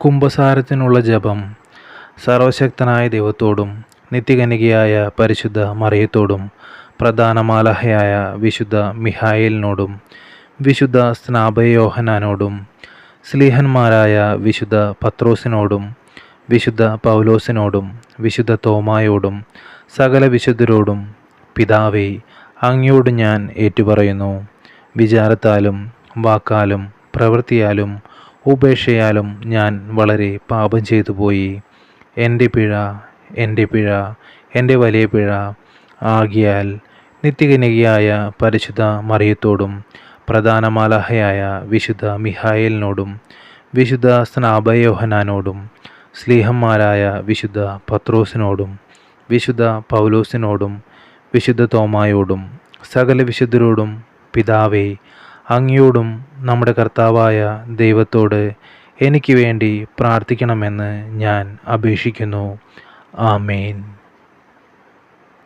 കുമ്പസാരത്തിനുള്ള ജപം. സർവശക്തനായ ദൈവത്തോടും നിത്യകന്യകയായ പരിശുദ്ധ മറിയത്തോടും പ്രധാന മാലാഖയായ വിശുദ്ധ മിഖായേലിനോടും വിശുദ്ധ സ്നാപയോഹന്നാനോടും സ്ലീഹന്മാരായ വിശുദ്ധ പത്രോസിനോടും വിശുദ്ധ പൗലോസിനോടും വിശുദ്ധ തോമായോടും സകല വിശുദ്ധരോടും പിതാവേ, അങ്ങയോട് ഞാൻ ഏറ്റുപറയുന്നു. വിചാരത്താലും വാക്കാലും പ്രവൃത്തിയാലും ഉപേക്ഷയാലും ഞാൻ വളരെ പാപം ചെയ്തു പോയി. എൻ്റെ പിഴ, എൻ്റെ വലിയ പിഴ. ആകിയാൽ നിത്യകന്യകയായ പരിശുദ്ധ മറിയത്തോടും പ്രധാന മാലാഖയായ വിശുദ്ധ മിഖായേലിനോടും വിശുദ്ധ സ്നാപയോഹന്നാനോടും സ്ലീഹന്മാരായ വിശുദ്ധ പത്രോസിനോടും വിശുദ്ധ പൗലോസിനോടും വിശുദ്ധ തോമായോടും സകല വിശുദ്ധരോടും പിതാവേ, അങ്ങയോടും നമ്മുടെ കർത്താവായ ദൈവത്തോട് എനിക്ക് വേണ്ടി പ്രാർത്ഥിക്കണമെന്ന് ഞാൻ അപേക്ഷിക്കുന്നു. ആമേൻ.